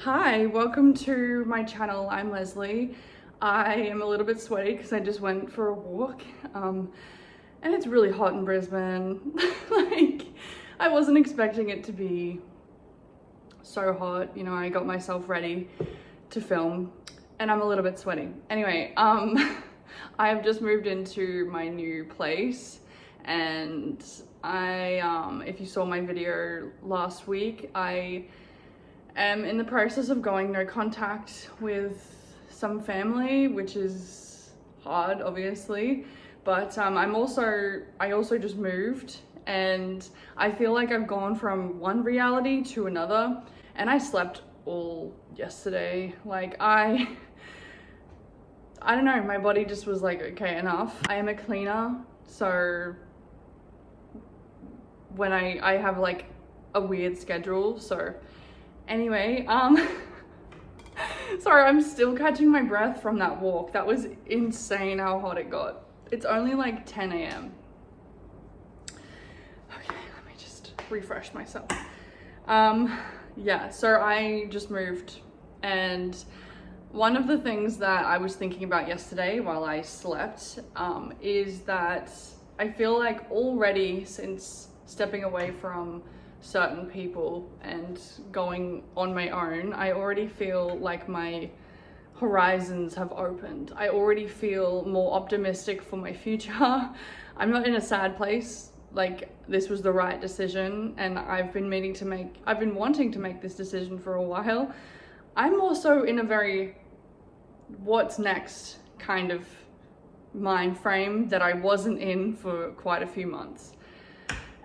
Hi, welcome to my channel. I'm Leslie. I am a little bit sweaty because I just went for a walk and it's really hot in Brisbane. Like, I wasn't expecting it to be so hot. You know, I got myself ready to film and I'm a little bit sweaty. Anyway, I have just moved into my new place and if you saw my video last week, I am in the process of going no contact with some family, which is hard, obviously, but I also just moved and I feel like I've gone from one reality to another, and I slept all yesterday. Like, I don't know, my body just was like, okay, enough. I am a cleaner, so when I have like a weird schedule, so anyway, sorry, I'm still catching my breath from that walk. That was insane how hot it got. It's only like 10 a.m. Okay, let me just refresh myself. Yeah, so I just moved, and one of the things that I was thinking about yesterday while I slept is that I feel like already, since stepping away from certain people and going on my own, I already feel like my horizons have opened. I already feel more optimistic for my future. I'm not in a sad place. Like, this was the right decision, and I've been wanting to make this decision for a while. I'm also in a very what's next kind of mind frame that I wasn't in for quite a few months.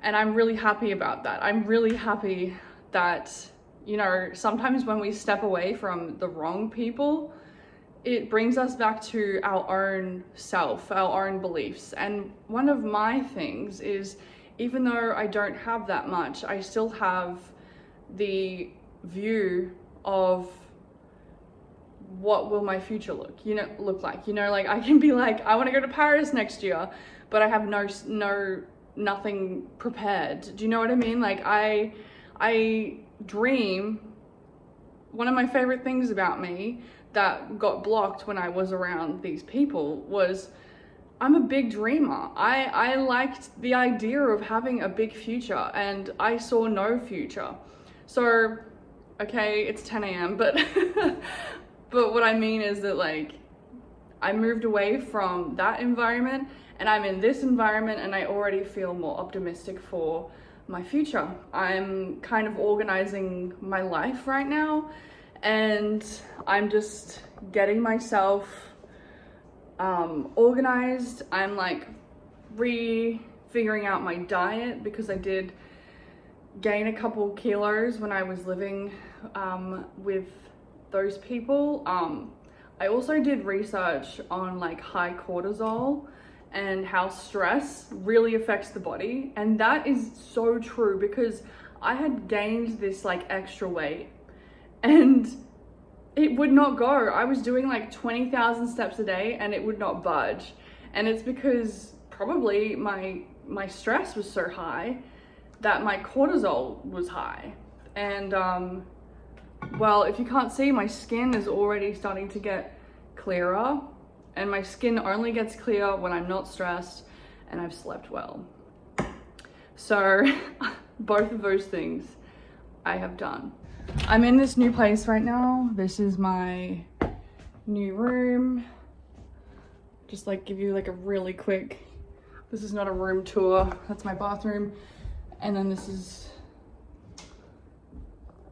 And I'm really happy about that. I'm really happy that, you know, sometimes when we step away from the wrong people, it brings us back to our own self, our own beliefs. And one of my things is, even though I don't have that much, I still have the view of what will my future look like. You know, like, I can be like, I want to go to Paris next year, but I have nothing prepared. Do you know what I mean? Like, I dream. One of my favorite things about me that got blocked when I was around these people was, I'm a big dreamer. I liked the idea of having a big future, and I saw no future. So, okay, it's 10 a.m, but but what I mean is that, like, I moved away from that environment and I'm in this environment, and I already feel more optimistic for my future. I'm kind of organizing my life right now, and I'm just getting myself organized. I'm like figuring out my diet, because I did gain a couple kilos when I was living with those people. I also did research on like high cortisol and how stress really affects the body, and that is so true, because I had gained this like extra weight and it would not go. I was doing like 20,000 steps a day and it would not budge, and it's because probably my stress was so high that my cortisol was high. And well, if you can't see, my skin is already starting to get clearer, and my skin only gets clear when I'm not stressed and I've slept well. So both of those things I have done. I'm in this new place right now. This is my new room. Just like give you like a really quick, this is not a room tour, that's my bathroom. And then this is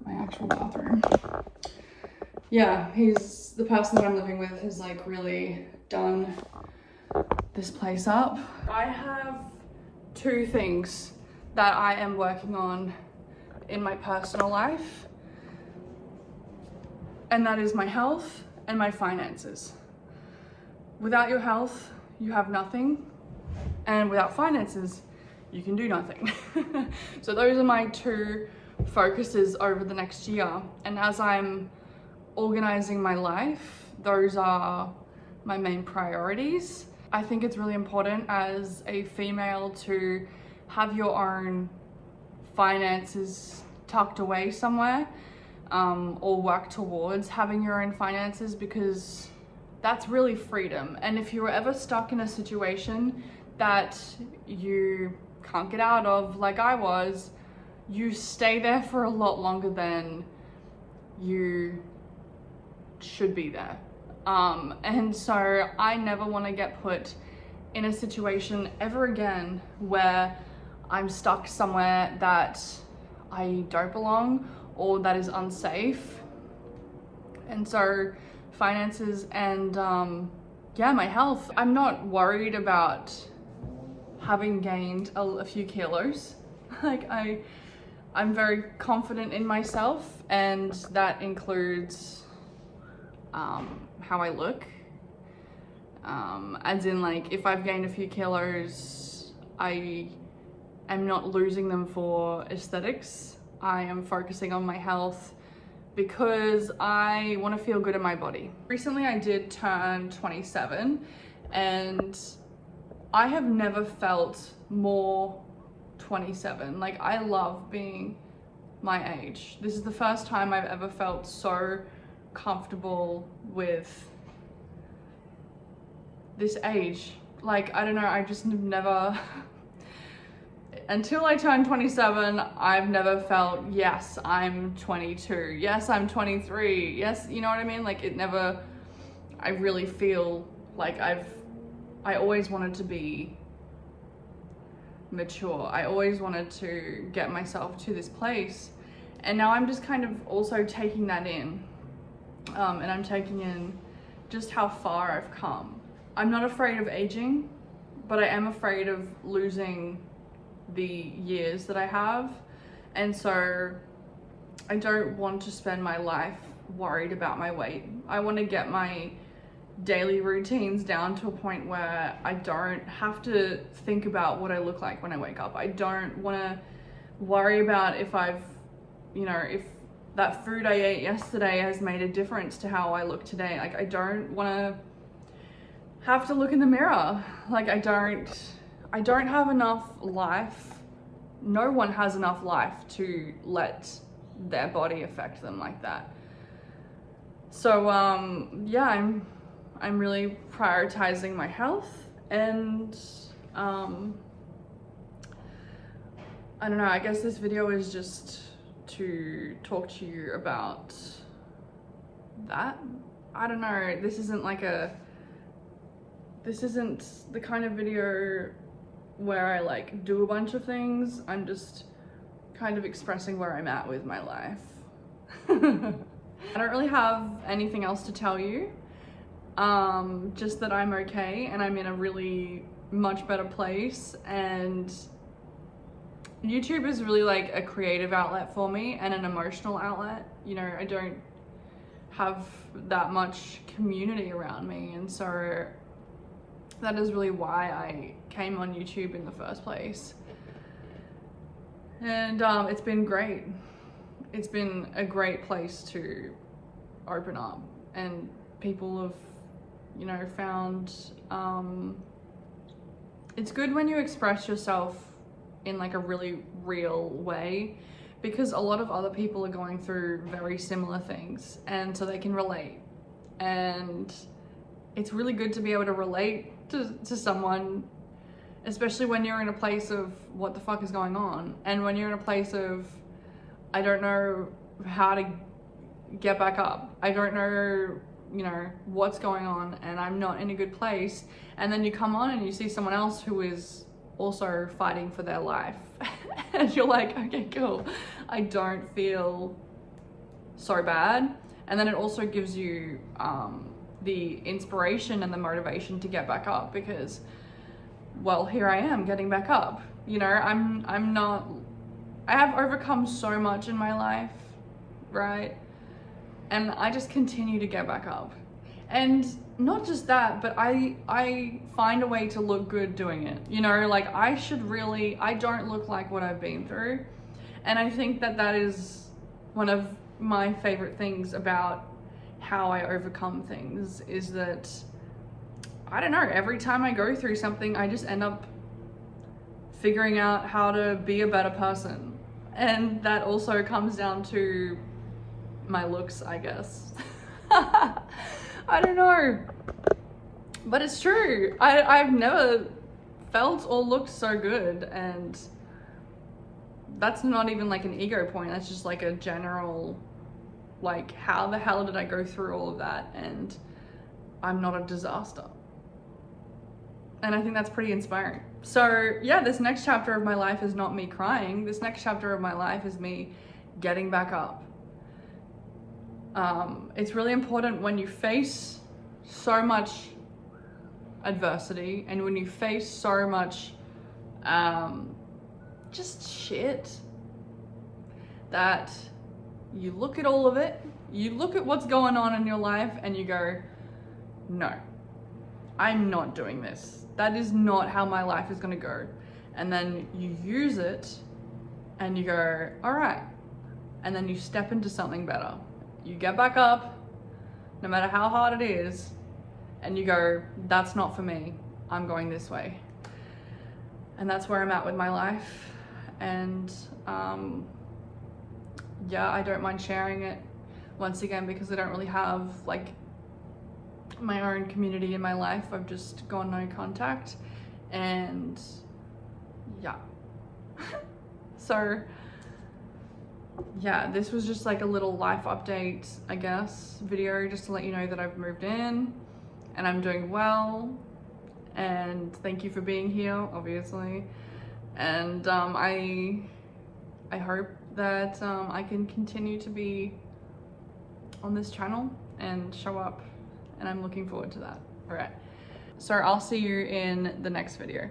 my actual bathroom. Yeah, the person that I'm living with has like really done this place up. I have two things that I am working on in my personal life, and that is my health and my finances. Without your health, you have nothing, and without finances, you can do nothing. So those are my two focuses over the next year, and as I'm organizing my life, those are my main priorities. I think it's really important as a female to have your own finances tucked away somewhere. or work towards having your own finances, because that's really freedom. And if you're ever stuck in a situation that you can't get out of, like I was, you stay there for a lot longer than you should be there. And so I never want to get put in a situation ever again where I'm stuck somewhere that I don't belong or that is unsafe. And so finances and my health. I'm not worried about having gained a few kilos. Like I'm very confident in myself, and that includes how I look. As in, like, if I've gained a few kilos, I am not losing them for aesthetics. I am focusing on my health because I want to feel good in my body. Recently I did turn 27, and I have never felt more 27. Like, I love being my age. This is the first time I've ever felt so comfortable with this age. Like, I don't know, I just never until I turned 27, I've never felt, yes, I'm 22, yes, I'm 23, yes, you know what I mean? Like, it never, I really feel like I always wanted to be mature. I always wanted to get myself to this place, and now I'm just kind of also taking that in, and I'm taking in just how far I've come. I'm not afraid of aging, but I am afraid of losing the years that I have, and so I don't want to spend my life worried about my weight. I want to get my daily routines down to a point where I don't have to think about what I look like when I wake up. I don't want to worry about if if that food I ate yesterday has made a difference to how I look today. Like, I don't want to have to look in the mirror. Like, I don't have enough life. No one has enough life to let their body affect them like that. So I'm really prioritizing my health, and I don't know, I guess this video is just to talk to you about that. I don't know, this isn't the kind of video where I like do a bunch of things. I'm just kind of expressing where I'm at with my life. I don't really have anything else to tell you, just that I'm okay and I'm in a really much better place, and YouTube is really like a creative outlet for me and an emotional outlet. You know, I don't have that much community around me, and so that is really why I came on YouTube in the first place. And it's been great. It's been a great place to open up, and people have, found, it's good when you express yourself in like a really real way, because a lot of other people are going through very similar things, and so they can relate. And it's really good to be able to relate to someone, especially when you're in a place of what the fuck is going on, and when you're in a place of, I don't know how to get back up, I don't know, what's going on, and I'm not in a good place. And then you come on and you see someone else who is also fighting for their life and you're like, okay, cool, I don't feel so bad. And then it also gives you the inspiration and the motivation to get back up, because, well, here I am getting back up. I have overcome so much in my life, right? And I just continue to get back up. And not just that, but I find a way to look good doing it. Like, I don't look like what I've been through. And I think that is one of my favorite things about how I overcome things, is that, I don't know, every time I go through something, I just end up figuring out how to be a better person. And that also comes down to my looks, I guess. I don't know, but it's true. I've never felt or looked so good, and that's not even like an ego point, that's just like a general, like, how the hell did I go through all of that and I'm not a disaster? And I think that's pretty inspiring. So yeah, this next chapter of my life is not me crying. This next chapter of my life is me getting back up. It's really important when you face so much adversity and when you face so much just shit, that you look at all of it, you look at what's going on in your life and you go, no, I'm not doing this. That is not how my life is gonna go. And then you use it and you go, all right. And then you step into something better. You get back up, no matter how hard it is, and you go, that's not for me. I'm going this way. And that's where I'm at with my life. And yeah, I don't mind sharing it once again, because I don't really have like my own community in my life. I've just gone no contact, and yeah. So yeah, this was just like a little life update, I guess, video, just to let you know that I've moved in and I'm doing well, and thank you for being here, obviously. And I hope that I can continue to be on this channel and show up, and I'm looking forward to that. All right, so I'll see you in the next video.